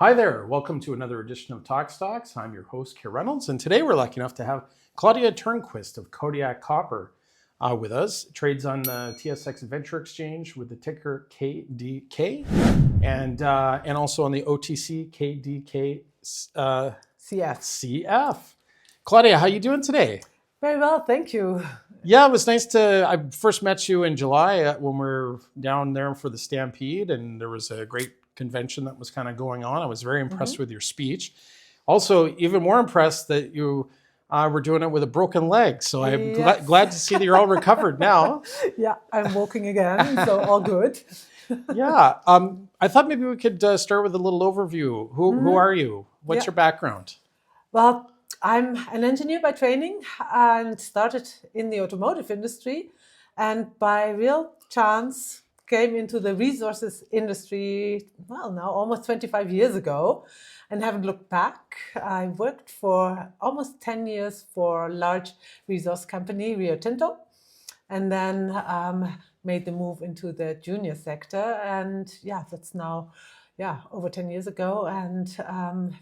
Hi there, welcome to another edition of TokStocks. I'm your host, Keir Reynolds, and today we're lucky enough to have Claudia Turnquist of Kodiak Copper with us. Trades on the TSX Venture Exchange with the ticker KDK, and also on the OTC KDK CF. Claudia, how you doing today? Very well, thank you. Yeah, it was nice to. I first met you in July when we were down there for the Stampede, and there was a great convention that was kind of going on. I was very impressed with your speech. Also, even more impressed that you were doing it with a broken leg. So I'm glad to see that you're all recovered now. Yeah, I'm walking again, so all good. Yeah, I thought maybe we could start with a little overview. Who are you? What's your background? Well, I'm an engineer by training and started in the automotive industry, and by real chance came into the resources industry, well, now almost 25 years ago, and haven't looked back. I worked for almost 10 years for a large resource company, Rio Tinto, and then made the move into the junior sector. And yeah, that's now over 10 years ago, and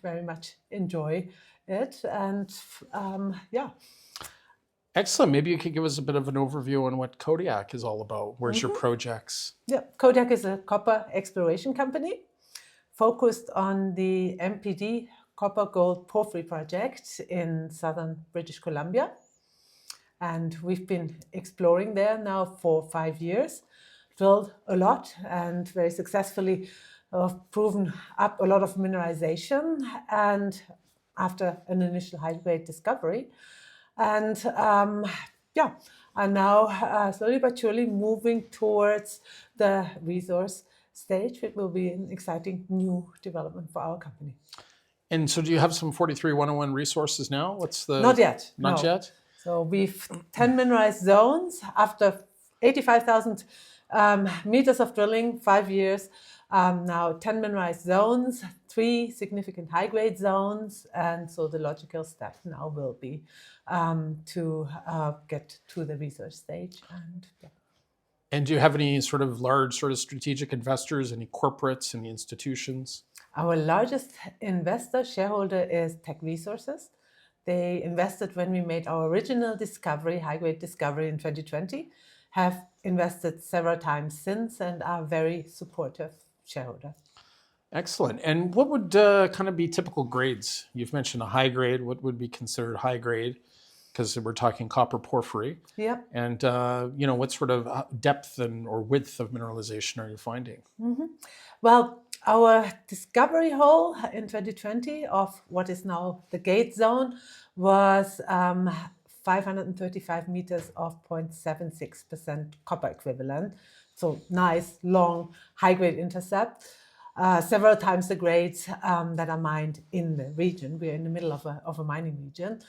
very much enjoy it. And Excellent. Maybe you could give us a bit of an overview on what Kodiak is all about. Where's your projects? Yeah, Kodiak is a copper exploration company focused on the MPD copper gold porphyry project in southern British Columbia. And we've been exploring there now for 5 years, drilled a lot and very successfully proven up a lot of mineralization, and after an initial high-grade discovery. And are now slowly but surely moving towards the resource stage. It will be an exciting new development for our company. And so do you have some 43101 resources now? What's the... Not yet. Not no. yet? So we've 10 mineralized zones after 85,000 meters of drilling, 5 years. Now 10 mineralized zones, 3 significant high-grade zones, and so the logical step now will be to get to the research stage. And do you have any sort of large strategic investors, any corporates, any institutions? Our largest investor, shareholder, is Teck Resources. They invested when we made our original discovery, high-grade discovery in 2020, have invested several times since, and are very supportive shareholder. Excellent. And what would kind of be typical grades? You've mentioned a high grade. What would be considered high grade? Because we're talking copper porphyry. Yeah. And what sort of depth or width of mineralization are you finding? Well, our discovery hole in 2020 of what is now the gate zone was 535 meters of 0.76% copper equivalent. So nice, long, high-grade intercept. Several times the grades that are mined in the region. We're in the middle of a mining region.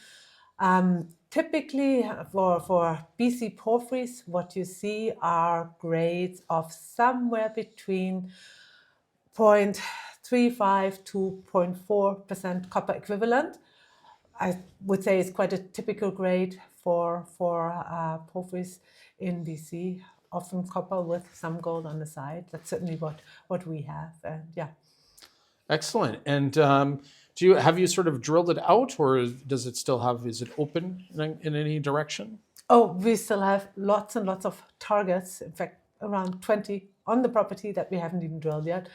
Typically for BC porphyries, what you see are grades of somewhere between 0.35 to 0.4% copper equivalent. I would say it's quite a typical grade for porphyries in BC. Often copper with some gold on the side. That's certainly what we have. Excellent. And have you sort of drilled it out, or is it open in any direction? Oh, we still have lots and lots of targets. In fact, around 20 on the property that we haven't even drilled yet.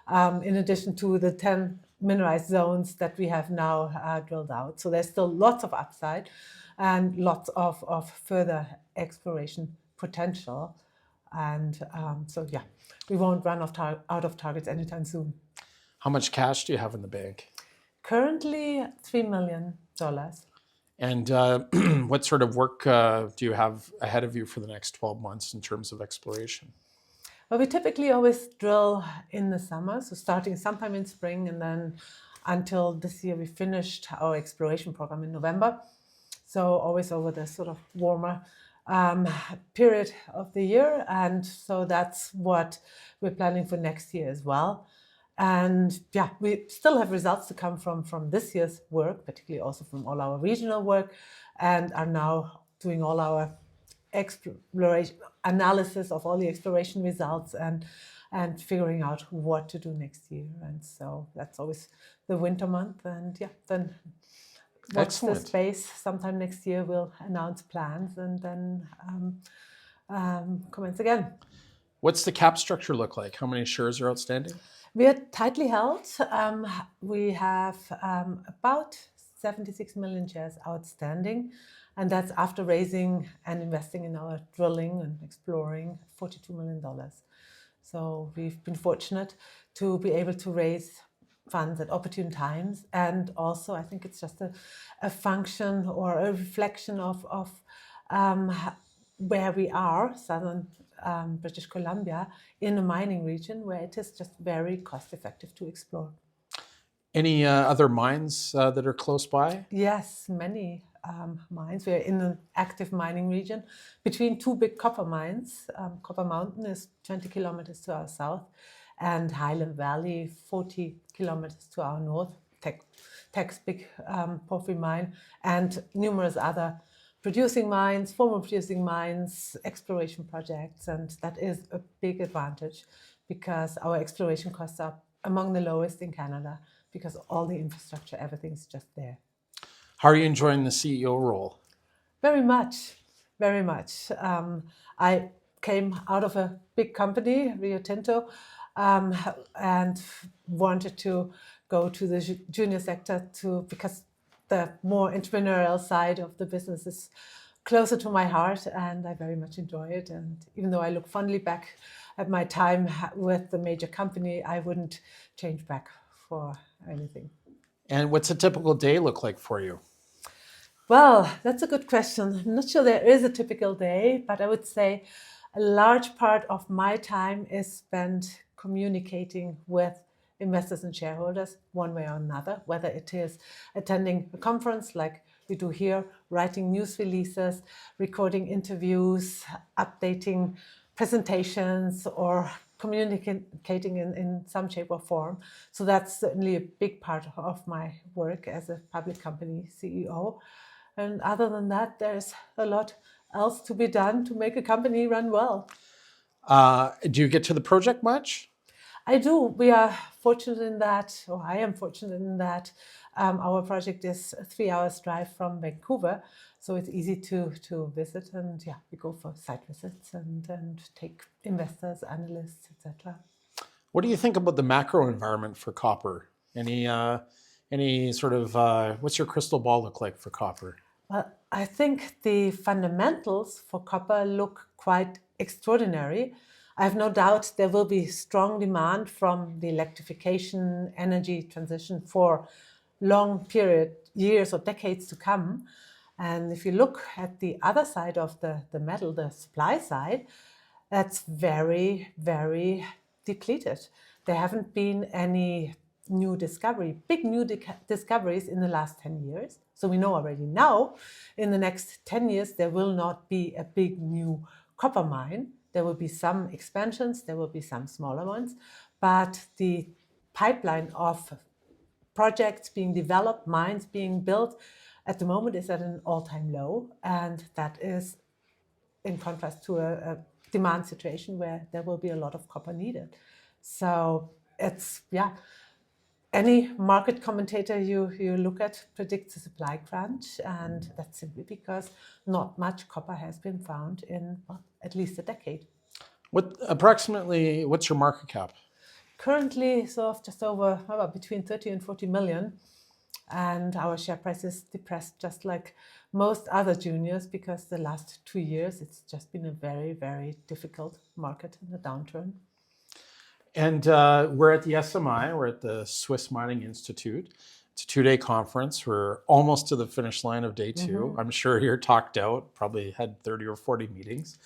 In addition to the 10 mineralized zones that we have now drilled out. So there's still lots of upside and lots of further exploration potential. And we won't run out of targets anytime soon. How much cash do you have in the bank? Currently, $3 million. And what sort of work do you have ahead of you for the next 12 months in terms of exploration? Well, we typically always drill in the summer, so starting sometime in spring, and then until this year we finished our exploration program in November. So always over the sort of warmer period of the year, and so that's what we're planning for next year as well. And we still have results to come from this year's work, particularly also from all our regional work, and are now doing all our exploration analysis of all the exploration results, and and figuring out what to do next year. And so that's always the winter month. And yeah, then watch Excellent. the space. Sometime next year we'll announce plans and then commence again. What's the cap structure look like? How many shares are outstanding? We are tightly held. We have about 76 million shares outstanding, and that's after raising and investing in our drilling and exploring $42 million. So we've been fortunate to be able to raise funds at opportune times, and also I think it's just a function or a reflection of where we are, southern British Columbia, in a mining region where it is just very cost effective to explore. Any other mines that are close by? Yes, many mines. We're in an active mining region between two big copper mines. Copper Mountain is 20 kilometers to our south, and Highland Valley 40 kilometers to our north. Teck's big porphyry mine, and numerous other producing mines, former producing mines, exploration projects, and that is a big advantage because our exploration costs are among the lowest in Canada because all the infrastructure, everything's just there. How are you enjoying the CEO role? Very much, very much. I came out of a big company, Rio Tinto, and wanted to go to the junior sector because the more entrepreneurial side of the business is closer to my heart, and I very much enjoy it. And even though I look fondly back at my time with the major company, I wouldn't change back for anything. And what's a typical day look like for you? Well, that's a good question. I'm not sure there is a typical day, but I would say a large part of my time is spent communicating with investors and shareholders one way or another, whether it is attending a conference like we do here, writing news releases, recording interviews, updating presentations, or communicating in some shape or form. So that's certainly a big part of my work as a public company CEO. And other than that, there's a lot else to be done to make a company run well. Do you get to the project much? I do. We are fortunate in that, or I am fortunate in that our project is a 3 hours drive from Vancouver. So it's easy to visit, and yeah, we go for site visits and take investors, analysts, etc. What do you think about the macro environment for copper? Any sort of, what's your crystal ball look like for copper? Well, I think the fundamentals for copper look quite extraordinary. I have no doubt there will be strong demand from the electrification energy transition for long period, years or decades to come. And if you look at the other side of the metal, the supply side, that's very, very depleted. There haven't been any big new discoveries in the last 10 years. So we know already now, in the next 10 years, there will not be a big new copper mine. There will be some expansions, there will be some smaller ones, but the pipeline of projects being developed, mines being built, at the moment is at an all-time low, and that is in contrast to a demand situation where there will be a lot of copper needed. So it's, any market commentator you look at predicts a supply crunch, and that's simply because not much copper has been found in at least a decade. What's your market cap? Currently, just over between 30 and 40 million, and our share price is depressed just like most other juniors because the last 2 years it's just been a very, very difficult market and a downturn. And we're at the SMI, we're at the Swiss Mining Institute. It's a 2-day conference. We're almost to the finish line of day 2. Mm-hmm. I'm sure you're talked out, probably had 30 or 40 meetings.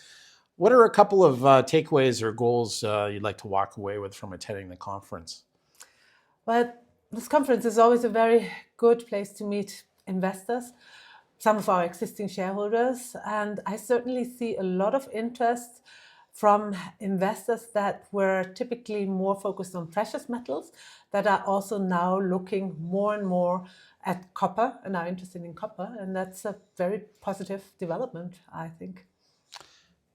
What are a couple of takeaways or goals you'd like to walk away with from attending the conference? Well, this conference is always a very good place to meet investors, some of our existing shareholders, and I certainly see a lot of interest from investors that were typically more focused on precious metals that are also now looking more and more at copper and are interested in copper. And that's a very positive development, I think.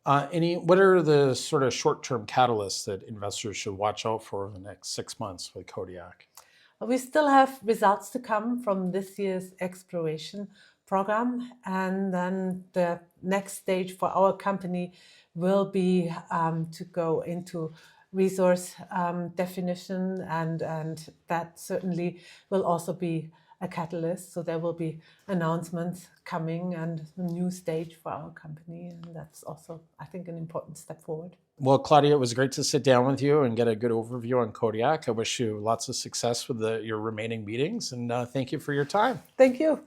What are the sort of short-term catalysts that investors should watch out for in the next 6 months with Kodiak? We still have results to come from this year's exploration program, and then the next stage for our company will be to go into resource definition, and that certainly will also be a catalyst. So there will be announcements coming and a new stage for our company, and that's also, I think, an important step forward. Well, Claudia, it was great to sit down with you and get a good overview on Kodiak. I wish you lots of success with your remaining meetings, and thank you for your time. Thank you.